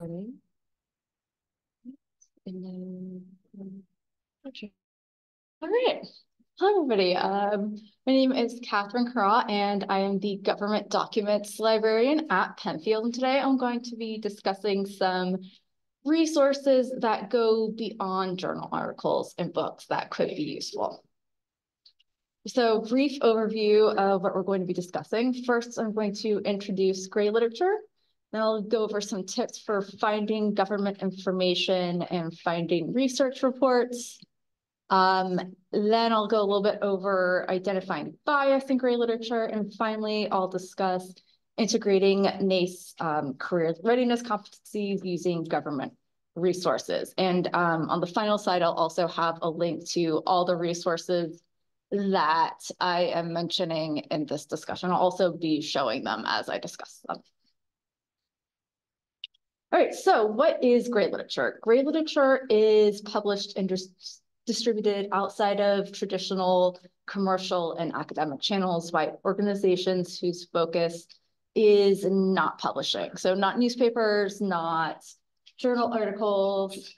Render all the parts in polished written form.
And then, okay. All right. Hello, everybody. My name is Carra, and I am the Government Documents Librarian at Penfield. And today I'm going to be discussing some resources that go beyond journal articles and books that could be useful. So, brief overview of what we're going to be discussing. First, I'm going to introduce gray literature. Then I'll go over some tips for finding government information and finding research reports. Then I'll go a little bit over identifying bias in gray literature. And finally, I'll discuss integrating NACE career readiness competencies using government resources. And on the final slide, I'll also have a link to all the resources that I am mentioning in this discussion. I'll also be showing them as I discuss them. All right, so what is gray literature? Gray literature is published and distributed outside of traditional commercial and academic channels by organizations whose focus is not publishing. So not newspapers, not journal articles,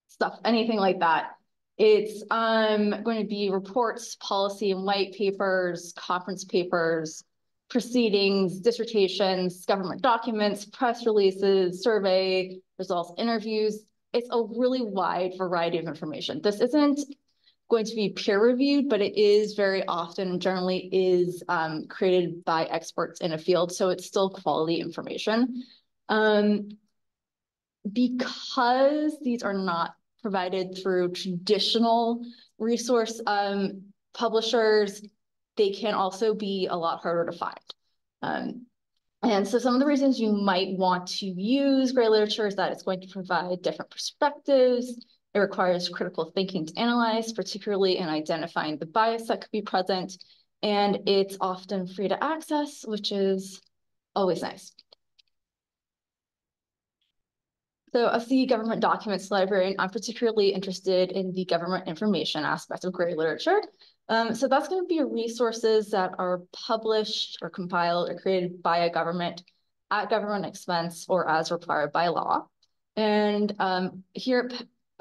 stuff, anything like that. It's going to be reports, policy and white papers, conference papers, proceedings, dissertations, government documents, press releases, survey results, interviews. It's a really wide variety of information. This isn't going to be peer reviewed, but it is very often generally is created by experts in a field. So it's still quality information. Because these are not provided through traditional resource publishers, they can also be a lot harder to find. And so some of the reasons you might want to use gray literature is that it's going to provide different perspectives. It requires critical thinking to analyze, particularly in identifying the bias that could be present. And it's often free to access, which is always nice. So as the government documents librarian, I'm particularly interested in the government information aspect of gray literature. So that's going to be resources that are published or compiled or created by a government at government expense or as required by law. And here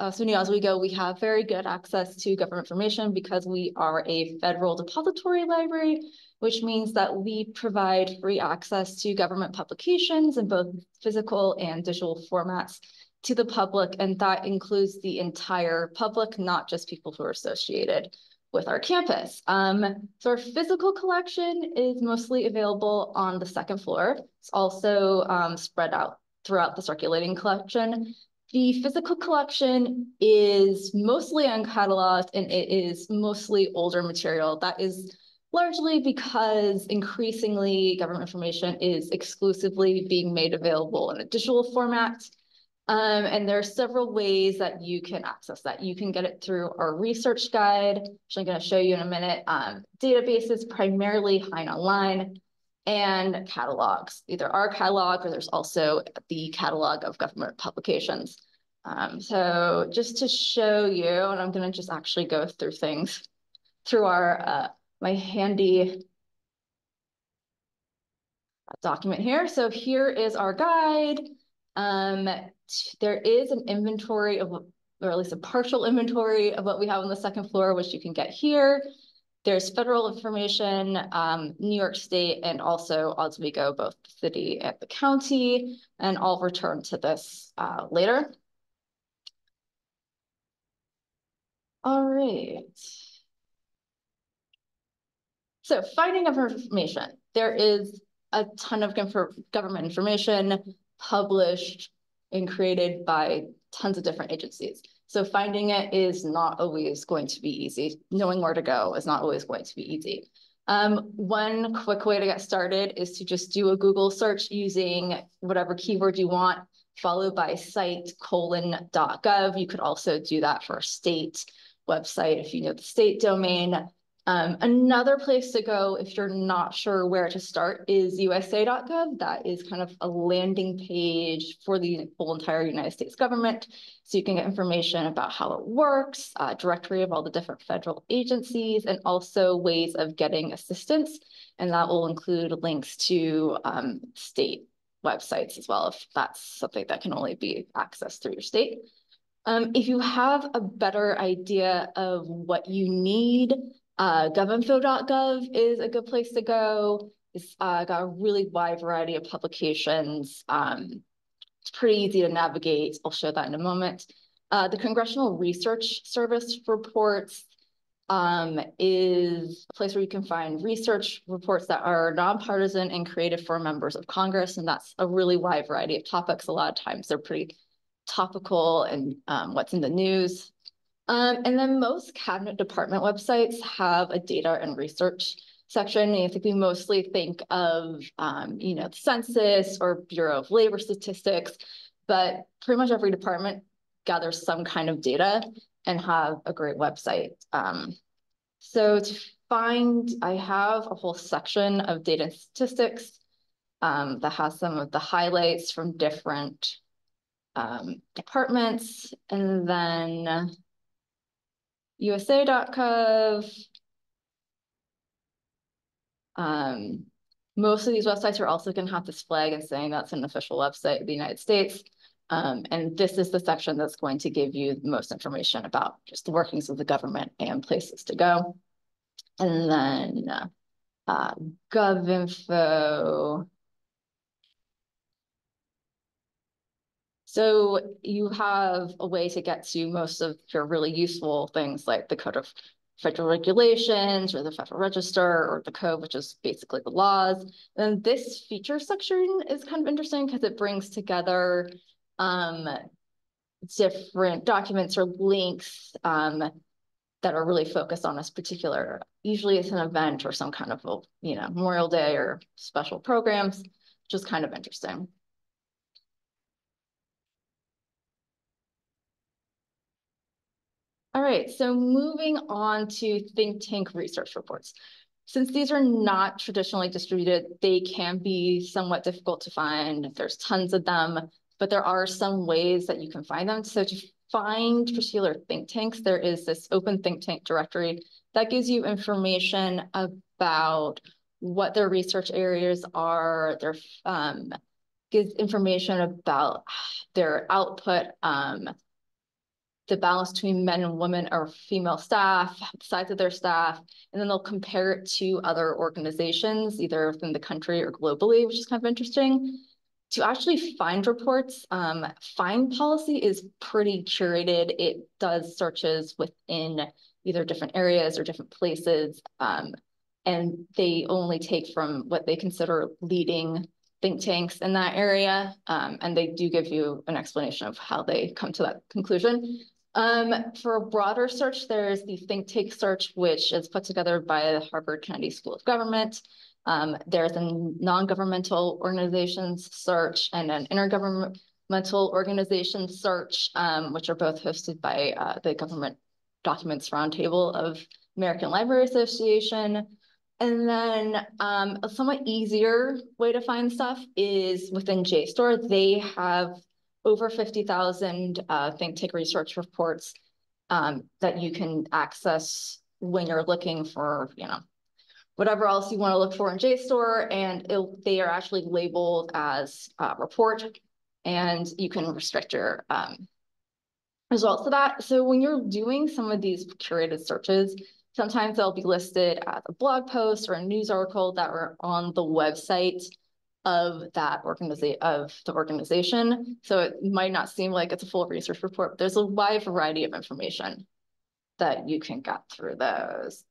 at SUNY Oswego, we have very good access to government information because we are a federal depository library, which means that we provide free access to government publications in both physical and digital formats to the public, and that includes the entire public, not just people who are associated with our campus. So our physical collection is mostly available on the second floor. It's also spread out throughout the circulating collection. The physical collection is mostly uncatalogued and it is mostly older material. That is largely because increasingly government information is exclusively being made available in a digital format. And there are several ways that you can access that. You can get it through our research guide, which I'm going to show you in a minute, databases, primarily Hein Online, and catalogs, either our catalog or there's also the catalog of government publications. So just to show you, and I'm going to just actually go through things through our my handy document here. So here is our guide. There is an inventory of, or at least a partial inventory of what we have on the second floor, which you can get here. There's federal information, New York State, and also Oswego, both the city and the county, and I'll return to this later. All right. So finding of information. There is a ton of government information published and created by tons of different agencies. So finding it is not always going to be easy. Knowing where to go is not always going to be easy. One quick way to get started is to just do a Google search using whatever keyword you want, followed by site:/.gov. You could also do that for a state website if you know the state domain. Another place to go if you're not sure where to start is USA.gov. That is kind of a landing page for the whole entire United States government. So you can get information about how it works, a directory of all the different federal agencies, and also ways of getting assistance and that will include links to state websites as well, if that's something that can only be accessed through your state. If you have a better idea of what you need, govinfo.gov is a good place to go. It's got a really wide variety of publications. It's pretty easy to navigate. I'll show that in a moment. The Congressional Research Service reports is a place where you can find research reports that are nonpartisan and created for members of Congress, and that's a really wide variety of topics. A lot of times they're pretty topical and what's in the news. And then most cabinet department websites have a data and research section. I think we mostly think of, the census or Bureau of Labor Statistics, but pretty much every department gathers some kind of data and have a great website. So to find, I have a whole section of data and statistics that has some of the highlights from different departments, and then USA.gov. Most of these websites are also going to have this flag and saying that's an official website of the United States. And this is the section that's going to give you the most information about just the workings of the government and places to go. And then GovInfo. So you have a way to get to most of your really useful things like the Code of Federal Regulations or the Federal Register or the Code, which is basically the laws. And this feature section is kind of interesting because it brings together different documents or links that are really focused on this particular, usually it's an event or some kind of, Memorial Day or special programs, which is kind of interesting. All right, so moving on to think tank research reports. Since these are not traditionally distributed, they can be somewhat difficult to find. There's tons of them, but there are some ways that you can find them. So to find particular think tanks, there is this open think tank directory that gives you information about what their research areas are, their gives information about their output, the balance between men and women or female staff, the size of their staff, and then they'll compare it to other organizations, either within the country or globally, which is kind of interesting. To actually find reports, Find Policy is pretty curated. It does searches within either different areas or different places, and they only take from what they consider leading think tanks in that area, and they do give you an explanation of how they come to that conclusion. For a broader search, there's the think tank search, which is put together by the Harvard Kennedy School of Government. There's a non-governmental organizations search and an intergovernmental organizations search, which are both hosted by the Government Documents Roundtable of American Library Association. And then a somewhat easier way to find stuff is within JSTOR. They have over 50,000 think tank research reports that you can access when you're looking for, whatever else you want to look for in JSTOR, and they are actually labeled as report, and you can restrict your results to that. So when you're doing some of these curated searches, sometimes they'll be listed as a blog post or a news article that are on the website of the organization. So it might not seem like it's a full research report, but there's a wide variety of information that you can get through those.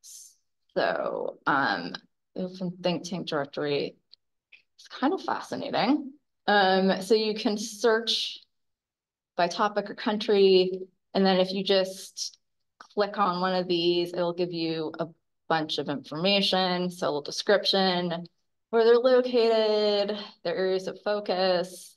So open think tank directory is kind of fascinating. So you can search by topic or country, and then if you just click on one of these, it'll give you a bunch of information, so a little description, where they're located, their areas of focus.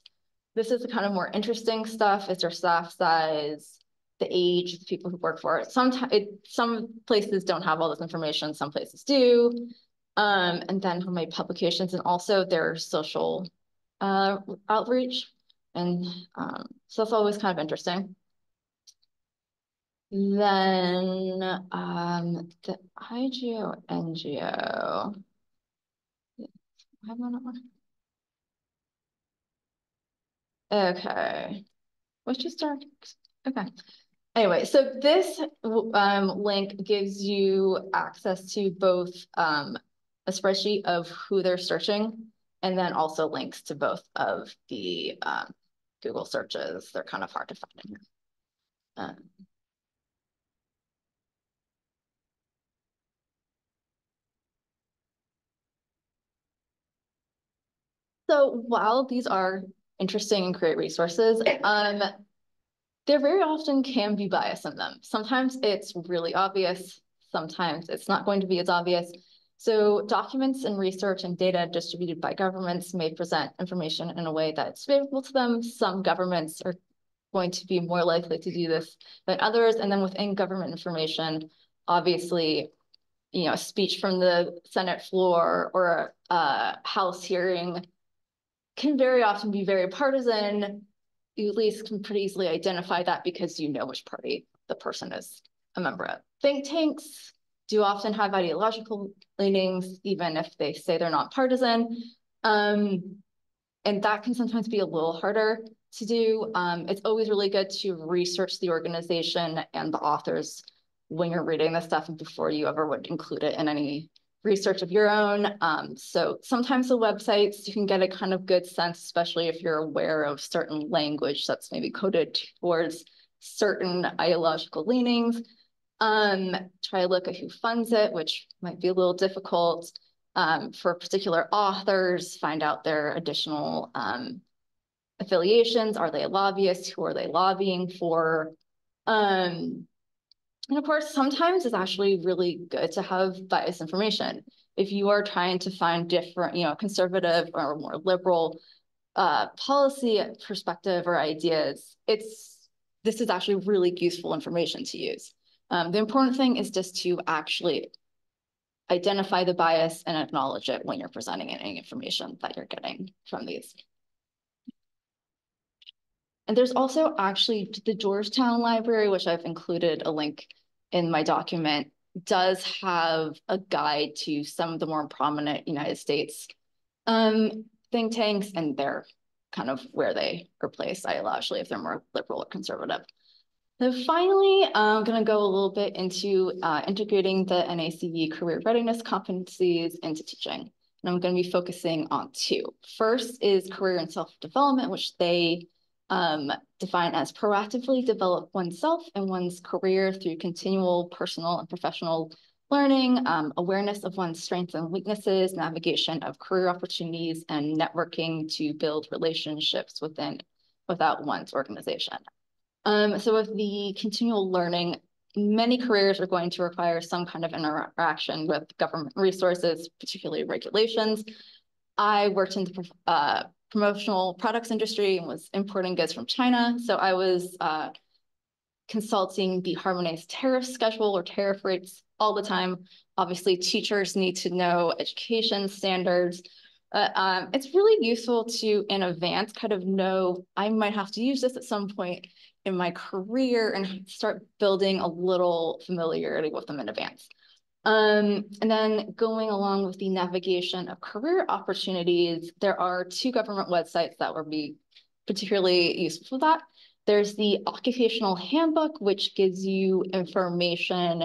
This is the kind of more interesting stuff. It's their staff size, the age of the people who work for it. Some places don't have all this information, some places do. And then how many publications, and also their social outreach. And so that's always kind of interesting. Then the IGO, NGO. Okay, let's just start. Okay. Anyway, so this link gives you access to both a spreadsheet of who they're searching, and then also links to both of the Google searches. They're kind of hard to find in here. So while these are interesting and great resources, there very often can be bias in them. Sometimes it's really obvious, sometimes it's not going to be as obvious. So documents and research and data distributed by governments may present information in a way that's favorable to them. Some governments are going to be more likely to do this than others. And then within government information, obviously, a speech from the Senate floor or a House hearing can very often be very partisan. You at least can pretty easily identify that because you know which party the person is a member of. Think tanks do often have ideological leanings, even if they say they're not partisan. And that can sometimes be a little harder to do. It's always really good to research the organization and the authors when you're reading this stuff and before you ever would include it in any research of your own. So sometimes the websites, you can get a kind of good sense, especially if you're aware of certain language that's maybe coded towards certain ideological leanings. Try to look at who funds it, which might be a little difficult. For particular authors, find out their additional affiliations. Are they a lobbyist? Who are they lobbying for? And of course, sometimes it's actually really good to have biased information. If you are trying to find different, conservative or more liberal policy perspective or ideas, this is actually really useful information to use. The important thing is just to actually identify the bias and acknowledge it when you're presenting any information that you're getting from these. And there's also actually the Georgetown Library, which I've included a link in my document, does have a guide to some of the more prominent United States think tanks, and they're kind of where they are placed ideologically, if they're more liberal or conservative. Then finally, I'm going to go a little bit into integrating the NACE career readiness competencies into teaching. And I'm going to be focusing on two. First is career and self-development, which they define as proactively develop oneself and one's career through continual personal and professional learning, awareness of one's strengths and weaknesses, navigation of career opportunities, and networking to build relationships without one's organization. So with the continual learning, many careers are going to require some kind of interaction with government resources, particularly regulations. I worked in the promotional products industry and was importing goods from China. So I was consulting the harmonized tariff schedule or tariff rates all the time. Obviously, teachers need to know education standards. It's really useful to, in advance, kind of know I might have to use this at some point in my career and start building a little familiarity with them in advance. And then going along with the navigation of career opportunities, there are two government websites that would be particularly useful for that. There's the Occupational Handbook, which gives you information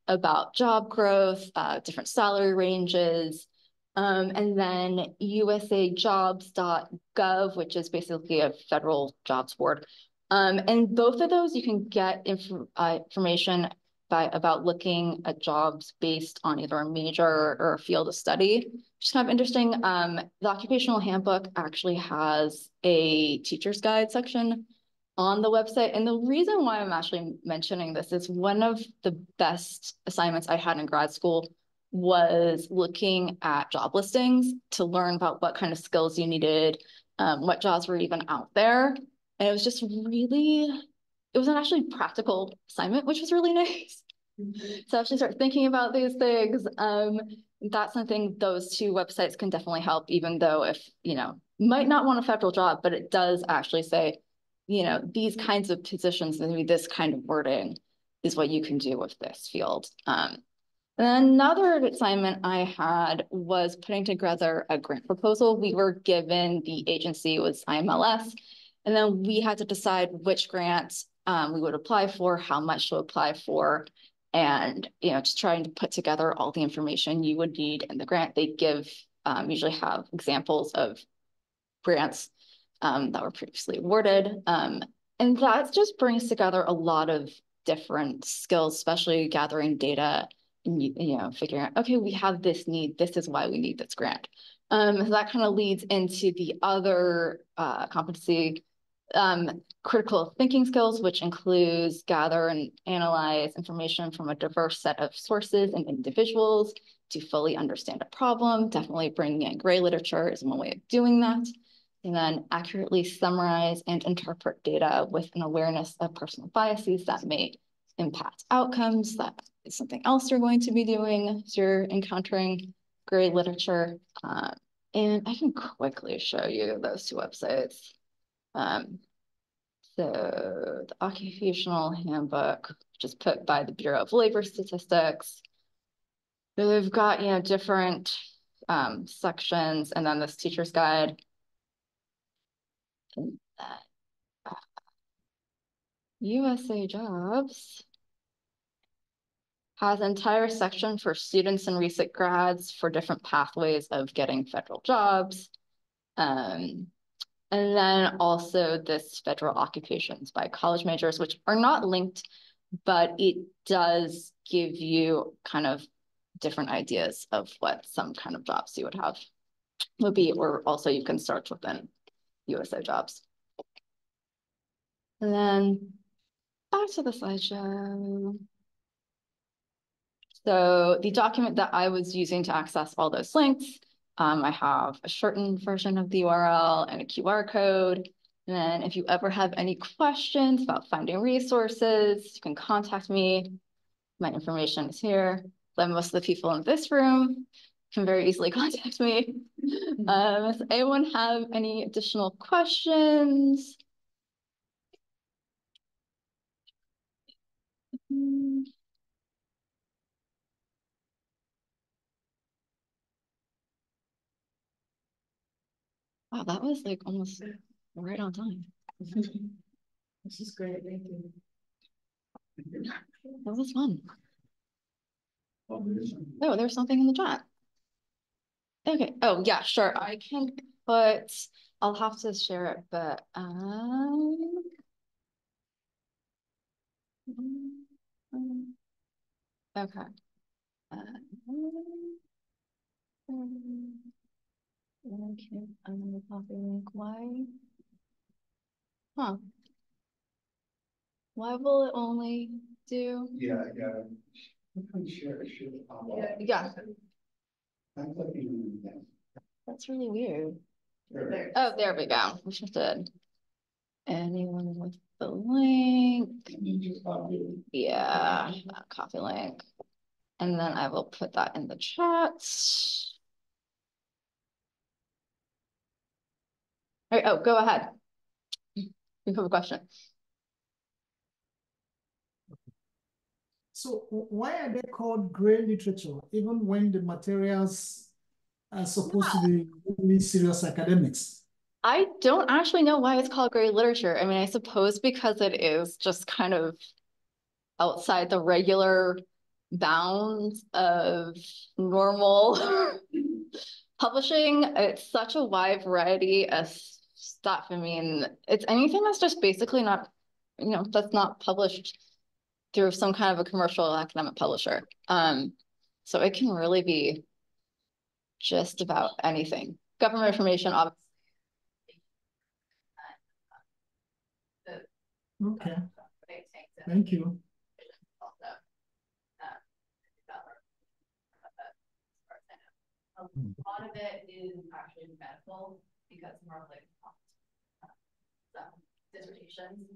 about job growth, different salary ranges, and then usajobs.gov, which is basically a federal jobs board. And both of those you can get information about looking at jobs based on either a major or a field of study, which is kind of interesting. The Occupational Handbook actually has a teacher's guide section on the website. And the reason why I'm actually mentioning this is one of the best assignments I had in grad school was looking at job listings to learn about what kind of skills you needed, what jobs were even out there. And it was just it was an actually practical assignment, which was really nice. So actually start thinking about these things. That's something those two websites can definitely help, even though if, might not want a federal job, but it does actually say, these kinds of positions, maybe this kind of wording is what you can do with this field. Another assignment I had was putting together a grant proposal. We were given, the agency was IMLS, and then we had to decide which grants we would apply for, how much to apply for, and just trying to put together all the information you would need in the grant. They usually have examples of grants that were previously awarded. And that just brings together a lot of different skills, especially gathering data and figuring out, okay, we have this need, this is why we need this grant. So that kind of leads into the other competency, critical thinking skills, which includes gather and analyze information from a diverse set of sources and individuals to fully understand a problem. Definitely bringing in gray literature is one way of doing that. And then accurately summarize and interpret data with an awareness of personal biases that may impact outcomes. That is something else you're going to be doing as you're encountering gray literature. And I can quickly show you those two websites. So the Occupational Handbook, just put by the Bureau of Labor Statistics. They've got, different sections, and then this teacher's guide. And USA Jobs has an entire section for students and recent grads for different pathways of getting federal jobs. And then also this federal occupations by college majors, which are not linked, but it does give you kind of different ideas of what some kind of jobs you would have would be, or also you can search within USA Jobs. And then back to the slideshow. So the document that I was using to access all those links, I have a shortened version of the URL and a QR code. And then if you ever have any questions about finding resources, you can contact me. My information is here. Like most of the people in this room can very easily contact me. Does anyone have any additional questions? Wow, that was like almost right on time. This is great, thank you. That was fun. Oh, there's something in the chat. Okay. Oh, yeah, sure. I can put, I'll have to share it, but okay. Okay, I'm gonna copy link. Why? Huh. Why will it only do? Yeah. Share. Yeah. I'm clicking on that. That's really weird. There. Oh, there we go. We just did. Anyone with the link? Yeah, copy link. And then I will put that in the chat. All right, oh, go ahead. You have a question. So why are they called gray literature, even when the materials are supposed to be really serious academics? I don't actually know why it's called gray literature. I mean, I suppose because it is just kind of outside the regular bounds of normal publishing. It's such a wide variety of stuff. I mean, it's anything that's just basically not, that's not published through some kind of a commercial academic publisher. So it can really be just about anything. Government information, obviously. Okay. Thank you. A lot of it is actually medical because more like dissertations.